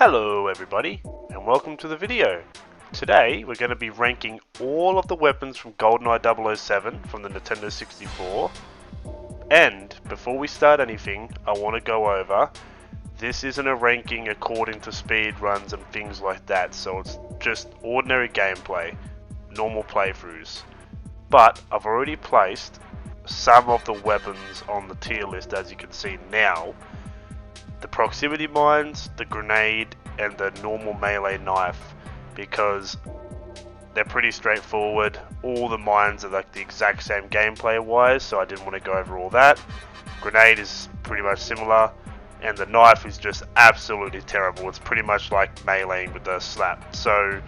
Hello everybody, and welcome to the video. Today we're going to be ranking all of the weapons from GoldenEye 007 from the Nintendo 64. And before we start anything, I want to go over, this isn't a ranking according to speed runs and things like that, so it's just ordinary gameplay, normal playthroughs. But I've already placed some of the weapons on the tier list, as you can see now. The proximity mines, the grenade, and the normal melee knife, because they're pretty straightforward. All the mines are like the exact same gameplay wise, so I didn't want to go over all that. Grenade is pretty much similar, and the knife is just absolutely terrible. It's pretty much like meleeing with the slap. So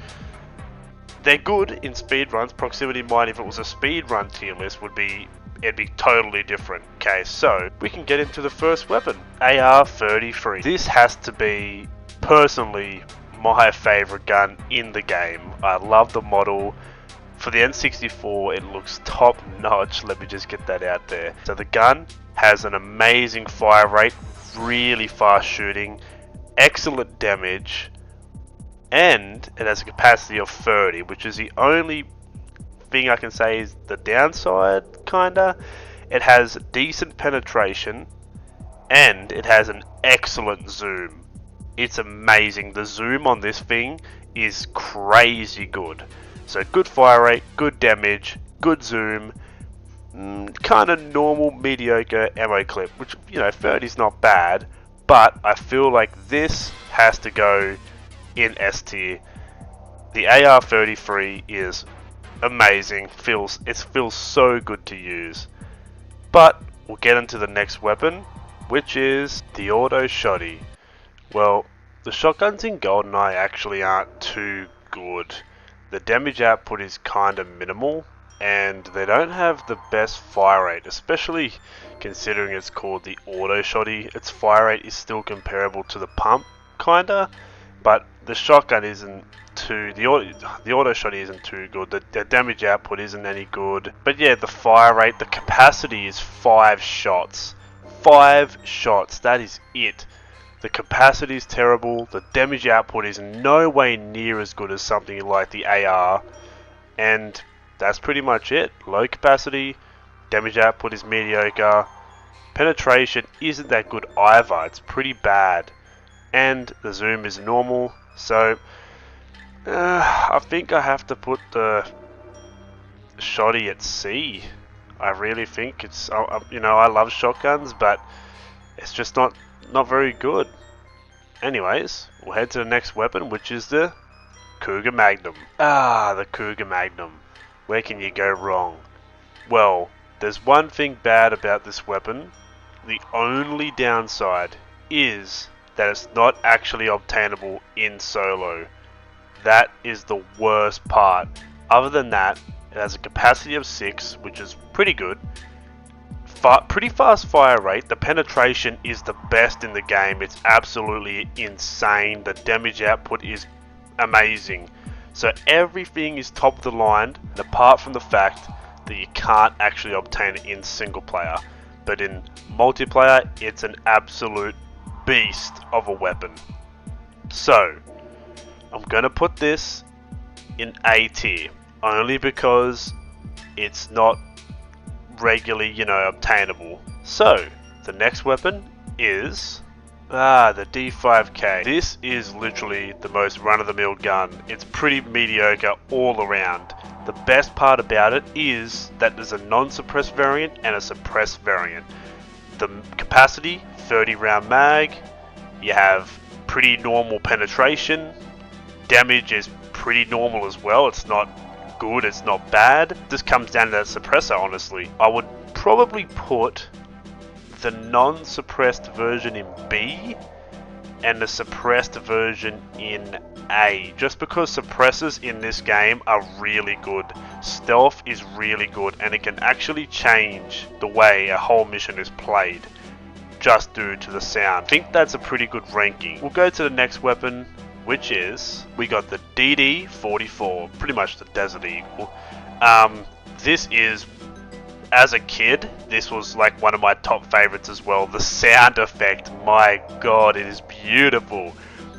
they're good in speedruns. Proximity mine, if it was a speedrun tier list, it'd be totally different. Okay, so we can get into the first weapon, AR-33. This has to be, personally, my favorite gun in the game. I love the model. For the N64, it looks top notch. Let me just get that out there. So the gun has an amazing fire rate, really fast shooting, excellent damage, and it has a capacity of 30, which is the only thing I can say is the downside, kinda. It has decent penetration and it has an excellent zoom. It's amazing. The zoom on this thing is crazy good. So good fire rate, good damage, good zoom, kind of normal mediocre ammo clip, which, you know, 30 is not bad, but I feel like this has to go in S tier. The AR-33 is amazing. It feels so good to use. But we'll get into the next weapon, which is the auto shotty. Well, the shotguns in GoldenEye actually aren't too good. The damage output is kind of minimal, and they don't have the best fire rate, especially considering it's called the auto shotty. Its fire rate is still comparable to the pump, kinda, but the shotgun isn't too, the auto shotty isn't too good. The damage output isn't any good. But yeah, the fire rate, the capacity is 5 shots. 5 shots, that is it. The capacity is terrible. The damage output is no way near as good as something like the AR. And that's pretty much it. Low capacity, damage output is mediocre. Penetration isn't that good either. It's pretty bad. And the zoom is normal. So I think I have to put the shotty at C. I really think it's, you know, I love shotguns, but it's just not very good. Anyways, we'll head to the next weapon, which is the Cougar Magnum. The Cougar Magnum. Where can you go wrong? Well, there's one thing bad about this weapon. The only downside is that it's not actually obtainable in solo. That is the worst part. Other than that, it has a capacity of 6, which is pretty good. Pretty fast fire rate. The penetration is the best in the game. It's absolutely insane. The damage output is amazing. So everything is top of the line, apart from the fact that you can't actually obtain it in single player. But in multiplayer, it's an absolute beast of a weapon. So I'm gonna put this in A tier, only because it's not regularly, you know, obtainable. So the next weapon is the D5K. This is literally the most run-of-the-mill gun. It's pretty mediocre all around. The best part about it is that there's a non-suppressed variant and a suppressed variant. The capacity, 30 round mag. You have pretty normal penetration. Damage is pretty normal as well. It's not good, it's not bad. This comes down to that suppressor, honestly. I would probably put the non-suppressed version in B and the suppressed version in A, just because suppressors in this game are really good. Stealth is really good, and it can actually change the way a whole mission is played just due to the sound. I think that's a pretty good ranking. We'll go to the next weapon, which is, we got the DD44, pretty much the Desert Eagle. This is, as a kid, this was like one of my top favorites as well. The sound effect, my god, it is beautiful.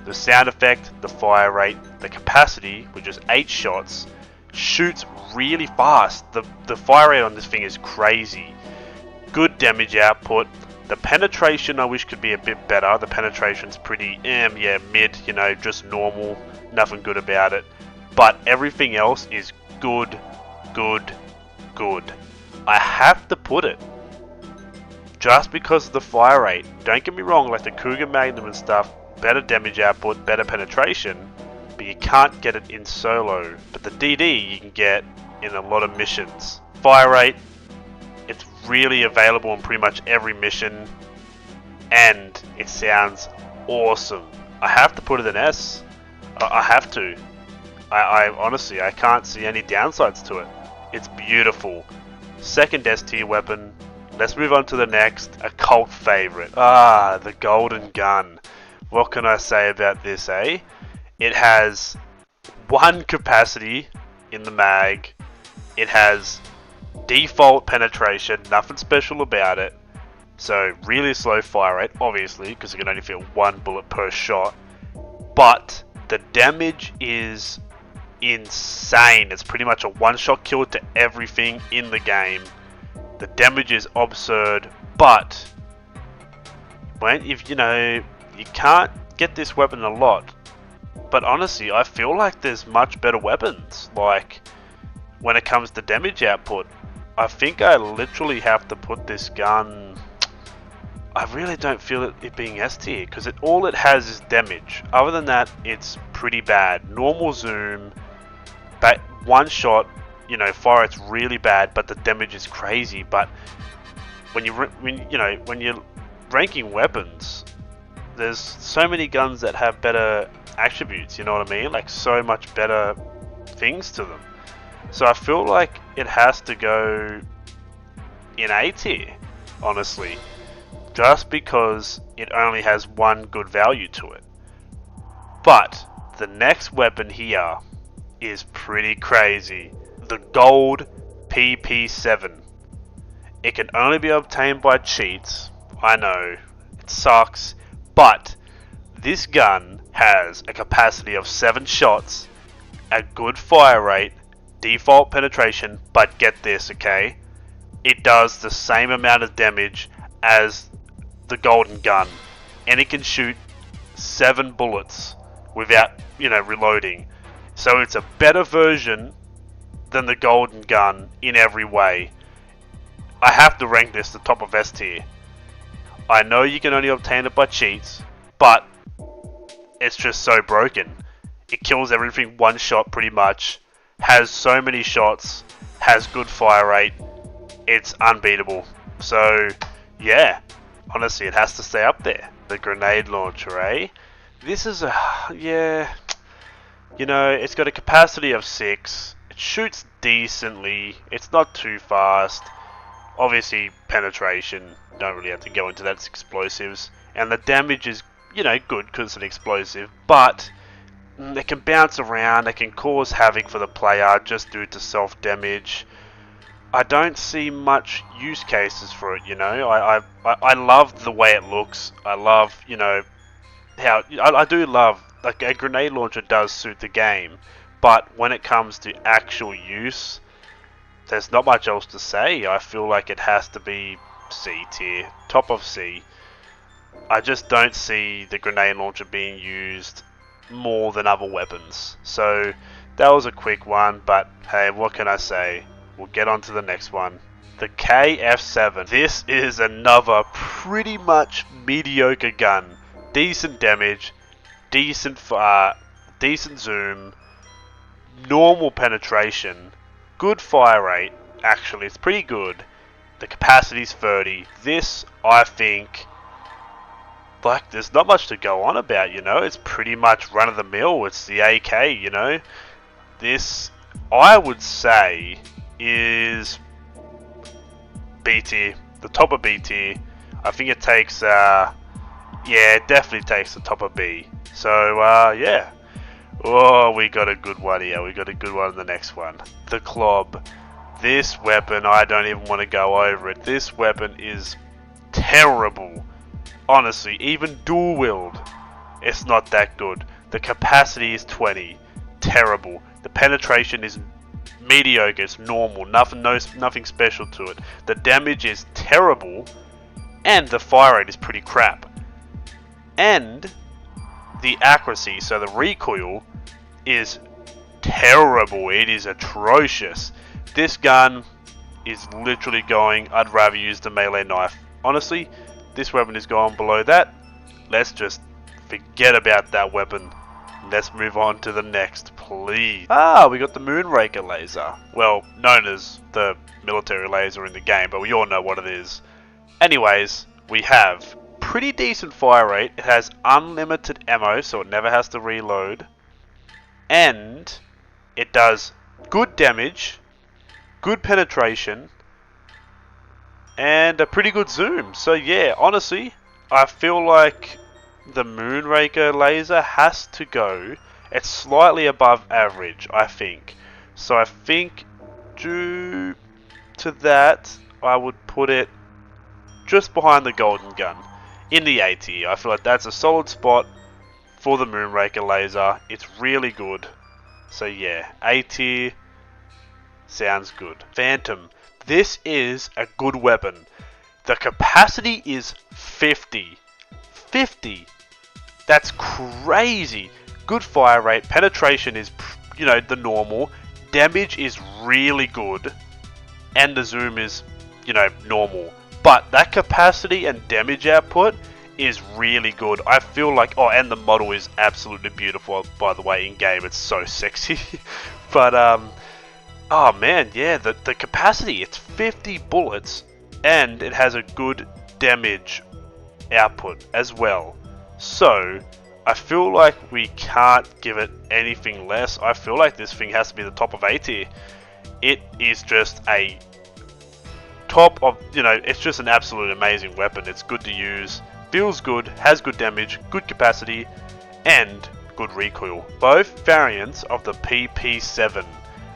The sound effect, the fire rate, the capacity, which is 8 shots, shoots really fast. The fire rate on this thing is crazy. Good damage output. The penetration I wish could be a bit better. The penetration's pretty, mid, just normal. Nothing good about it. But everything else is good, good, good. I have to put it. Just because of the fire rate. Don't get me wrong, like the Cougar Magnum and stuff, better damage output, better penetration, but you can't get it in solo. But the DD you can get in a lot of missions. Fire rate, it's really available in pretty much every mission, and it sounds awesome. I have to put it in S. I have to. I honestly, I can't see any downsides to it. It's beautiful. Second S tier weapon. Let's move on to the next, a cult favorite. The Golden Gun. What can I say about this, eh? It has 1 capacity in the mag. It has default penetration, nothing special about it. So really slow fire rate, obviously, because you can only fit 1 bullet per shot. But the damage is insane. It's pretty much a one-shot kill to everything in the game. The damage is absurd, but if you can't get this weapon a lot. But honestly, I feel like there's much better weapons. Like when it comes to damage output, I think I literally have to put this gun. I really don't feel it being S tier because all it has is damage. Other than that, it's pretty bad. Normal zoom, but one shot. Fire rate's really bad, but the damage is crazy. But when you're ranking weapons, there's so many guns that have better attributes. You know what I mean? Like so much better things to them. So I feel like it has to go in A tier, honestly, just because it only has 1 good value to it. But the next weapon here is pretty crazy. The gold PP7. It can only be obtained by cheats. I know, it sucks, but this gun has a capacity of 7 shots, a good fire rate, default penetration, but get this, okay? It does the same amount of damage as the Golden Gun, and it can shoot 7 bullets without, reloading. So it's a better version than the Golden Gun in every way. I have to rank this the top of S tier. I know you can only obtain it by cheats, but it's just so broken. It kills everything one shot pretty much, has so many shots, has good fire rate, it's unbeatable. So yeah, honestly it has to stay up there. The grenade launcher, eh? This is it's got a capacity of 6. Shoots decently, it's not too fast. Obviously penetration, don't really have to go into that, it's explosives. And the damage is, good because it's an explosive, but it can bounce around, it can cause havoc for the player just due to self-damage. I don't see much use cases for it, I love the way it looks. I love, how, I do love, like a grenade launcher does suit the game. But when it comes to actual use, there's not much else to say. I feel like it has to be C tier, top of C. I just don't see the grenade launcher being used more than other weapons. So that was a quick one, but hey, what can I say? We'll get on to the next one. The KF7. This is another pretty much mediocre gun. Decent damage, decent zoom, normal penetration, good fire rate. Actually, it's pretty good. The capacity's 30. This, I think, like, there's not much to go on about, it's pretty much run of the mill. It's the AK, This, I would say, is B tier, the top of B tier. I think it takes, it definitely takes the top of B. So, yeah. Oh, we got a good one here. We got a good one in the next one. The Club. This weapon, I don't even want to go over it. This weapon is terrible. Honestly, even dual wield. It's not that good. The capacity is 20. Terrible. The penetration is mediocre. It's normal. Nothing special to it. The damage is terrible. And the fire rate is pretty crap. And the accuracy, so the recoil, is terrible. It is atrocious. This gun is literally going, I'd rather use the melee knife. Honestly, this weapon is going below that. Let's just forget about that weapon. Let's move on to the next, please. We got the Moonraker laser. Well, known as the military laser in the game, but we all know what it is. Anyways, we have pretty decent fire rate. It has unlimited ammo, so it never has to reload. And it does good damage, good penetration, and a pretty good zoom. So yeah, honestly, I feel like the Moonraker laser has to go. It's slightly above average, I think. So I think due to that, I would put it just behind the Golden Gun in the A tier. I feel like that's a solid spot for the Moonraker laser. It's really good. So yeah, A tier sounds good. Phantom. This is a good weapon. The capacity is 50. 50. That's crazy. Good fire rate. Penetration is, the normal. Damage is really good. And the zoom is, normal. But that capacity and damage output is really good. I feel like, and the model is absolutely beautiful, by the way, in game. It's so sexy. But, oh man, yeah, the capacity, it's 50 bullets, and it has a good damage output as well. So, I feel like we can't give it anything less. I feel like this thing has to be the top of A tier. It is just a top of, it's just an absolute amazing weapon. It's good to use, feels good, has good damage, good capacity, and good recoil. Both variants of the PP7.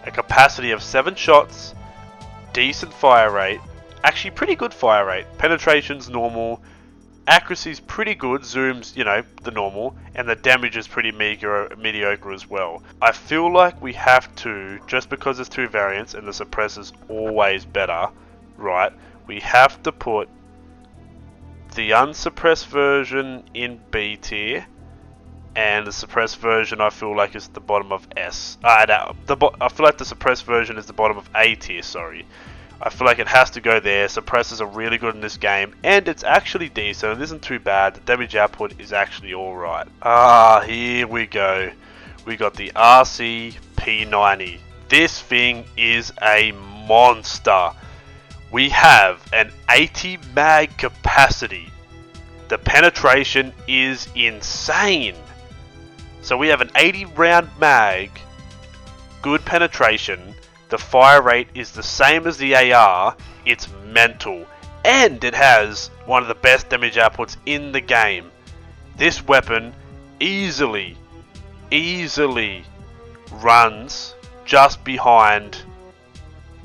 A capacity of 7 shots, decent fire rate, actually pretty good fire rate, penetration's normal, accuracy's pretty good, zooms, the normal, and the damage is pretty mediocre as well. I feel like we have to, just because there's 2 variants and the suppressor's always better, right, we have to put the unsuppressed version in B tier, and the suppressed version I feel like is the bottom of S. I feel like the suppressed version is the bottom of A tier, sorry. I feel like it has to go there. Suppressors are really good in this game, and it's actually decent. It isn't too bad. The damage output is actually alright. Here we go. We got the RC P90. This thing is a monster. We have an 80 mag capacity. The penetration is insane. So we have an 80 round mag, good penetration, the fire rate is the same as the AR, it's mental, and it has one of the best damage outputs in the game. This weapon easily runs just behind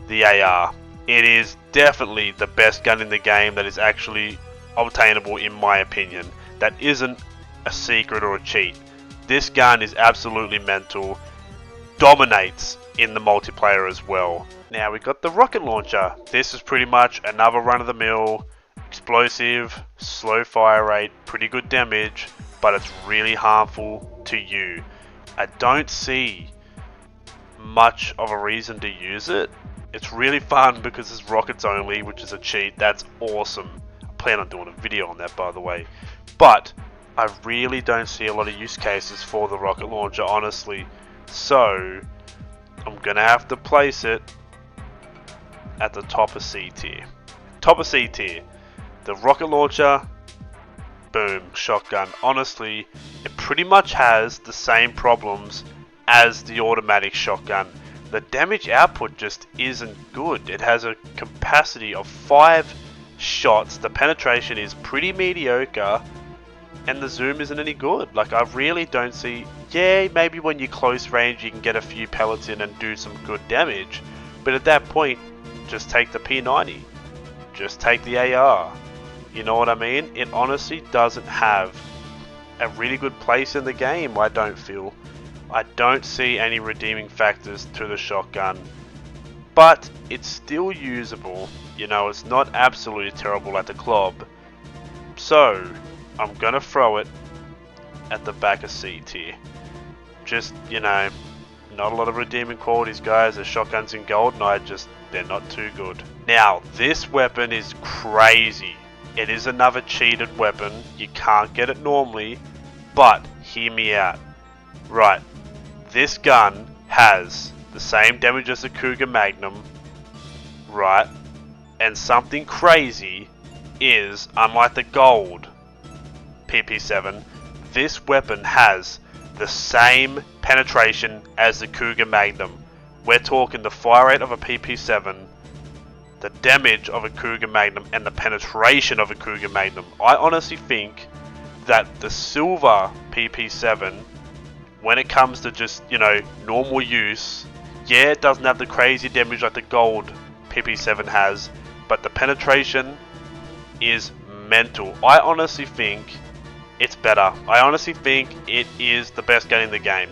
the AR. It is definitely the best gun in the game that is actually obtainable in my opinion. That isn't a secret or a cheat. This gun is absolutely mental, dominates in the multiplayer as well. Now we got the rocket launcher. This is pretty much another run-of-the-mill, explosive, slow fire rate, pretty good damage, but it's really harmful to you. I don't see much of a reason to use it. It's really fun because it's rockets only, which is a cheat. That's awesome. I plan on doing a video on that, by the way. But I really don't see a lot of use cases for the rocket launcher, honestly. So I'm gonna have to place it at the top of C tier. Top of C tier. The rocket launcher, boom, shotgun. Honestly, it pretty much has the same problems as the automatic shotgun. The damage output just isn't good. It has a capacity of 5 shots. The penetration is pretty mediocre. And the zoom isn't any good. Like, I really don't see... Yeah, maybe when you're close range you can get a few pellets in and do some good damage. But at that point, just take the P90. Just take the AR. You know what I mean? It honestly doesn't have a really good place in the game, I don't feel. I don't see any redeeming factors to the shotgun, but it's still usable. You know, it's not absolutely terrible at the club. So, I'm gonna throw it at the back of C tier. Just, you know, not a lot of redeeming qualities, guys. The shotguns in GoldenEye, just, they're not too good. Now, this weapon is crazy. It is another cheated weapon. You can't get it normally, but hear me out. Right, this gun has the same damage as the Cougar Magnum, right? And something crazy is, unlike the gold PP7, this weapon has the same penetration as the Cougar Magnum. We're talking the fire rate of a PP7, the damage of a Cougar Magnum, and the penetration of a Cougar Magnum. I honestly think that the silver PP7, when it comes to just, you know, normal use, yeah, it doesn't have the crazy damage like the gold PP7 has, but the penetration is mental. I honestly think it's better. I honestly think it is the best gun in the game.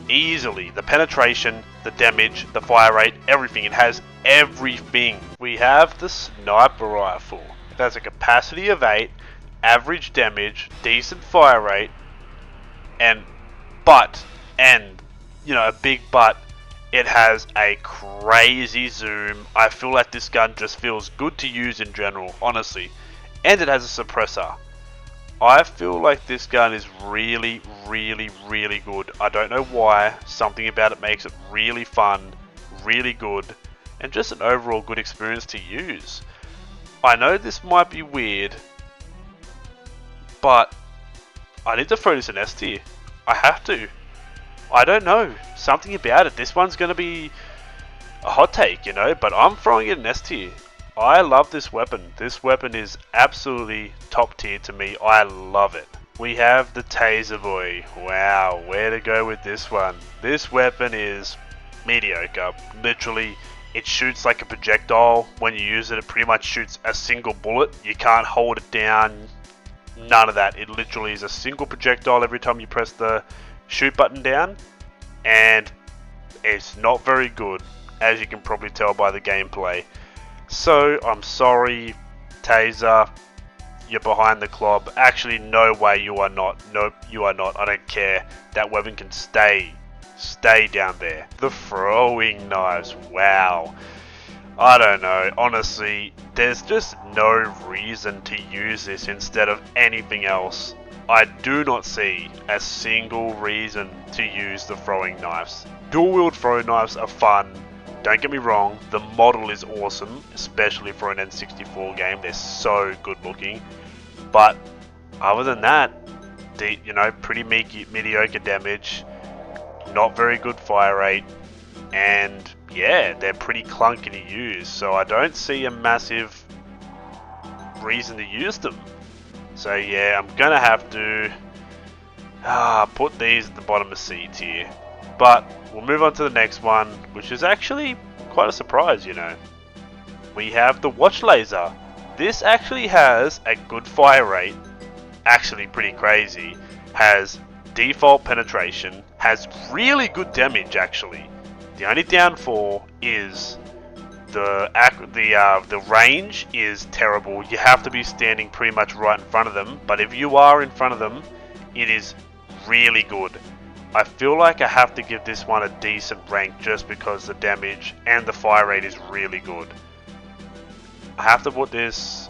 Easily. The penetration, the damage, the fire rate, everything. It has everything. We have the sniper rifle. It has a capacity of 8, average damage, decent fire rate, and you know, a big but, it has a crazy zoom. I feel like this gun just feels good to use in general, honestly. And it has a suppressor. I feel like this gun is really, really, really good. I don't know why. Something about it makes it really fun, really good, and just an overall good experience to use. I know this might be weird, but I need to throw this in S tier. I have to. I don't know. Something about it. This one's going to be a hot take, you know, but I'm throwing it in S tier. I love this weapon. This weapon is absolutely top tier to me. I love it. We have the Taser Boy. Wow, where to go with this one? This weapon is mediocre. Literally, it shoots like a projectile. When you use it, it pretty much shoots a single bullet. You can't hold it down. None of that. It literally is a single projectile every time you press the shoot button down, and it's not very good, as you can probably tell by the gameplay. So I'm sorry, Taser, you're behind the club. Actually, no way, you are not. Nope, you are not. I don't care. That weapon can stay down there. The throwing knives, wow. I don't know, honestly, there's just no reason to use this instead of anything else. I do not see a single reason to use the throwing knives. Dual-wield throwing knives are fun, don't get me wrong, the model is awesome, especially for an N64 game, they're so good looking, but other than that, you know, pretty mediocre damage, not very good fire rate, and yeah, they're pretty clunky to use, so I don't see a massive reason to use them. So yeah, I'm gonna have to put these at the bottom of C tier. But we'll move on to the next one, which is actually quite a surprise, you know. We have the Watch Laser. This actually has a good fire rate, actually pretty crazy, has default penetration, has really good damage actually. The only downfall is the range is terrible. You have to be standing pretty much right in front of them, but if you are in front of them, it is really good. I feel like I have to give this one a decent rank just because the damage and the fire rate is really good. I have to put this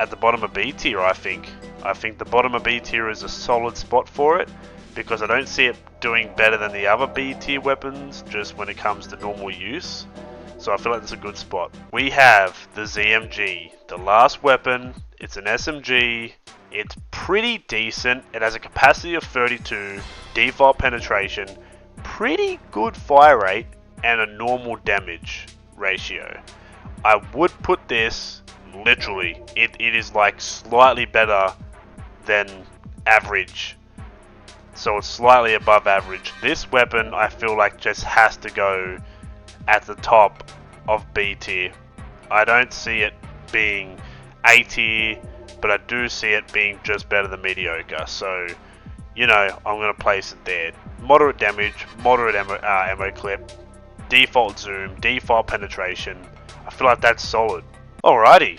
at the bottom of B tier, I think. I think the bottom of B tier is a solid spot for it, because I don't see it doing better than the other B tier weapons just when it comes to normal use. So I feel like it's a good spot. We have the ZMG, the last weapon. It's an SMG. It's pretty decent. It has a capacity of 32, default penetration, pretty good fire rate, and a normal damage ratio. I would put this, literally, it is like slightly better than average. So it's slightly above average. This weapon I feel like just has to go at the top of B tier. I don't see it being A tier but I do see it being just better than mediocre. So, you know, I'm going to place it there. Moderate damage, moderate ammo clip, default zoom, default penetration. I feel like that's solid. Alrighty,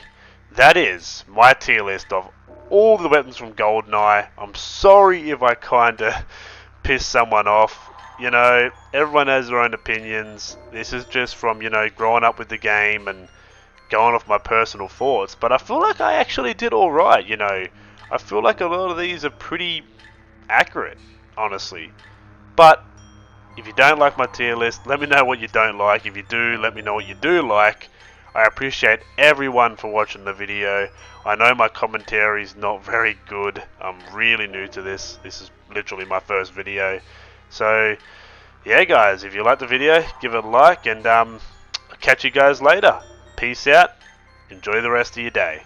that is my tier list of all the weapons from GoldenEye. I'm sorry if I kinda pissed someone off. You know, everyone has their own opinions. This is just from, you know, growing up with the game and going off my personal thoughts. But I feel like I actually did alright, you know. I feel like a lot of these are pretty accurate, honestly. But if you don't like my tier list, let me know what you don't like. If you do, let me know what you do like. I appreciate everyone for watching the video. I know my commentary is not very good. I'm really new to this. This is literally my first video. So, yeah guys, if you like the video, give it a like and I'll catch you guys later. Peace out. Enjoy the rest of your day.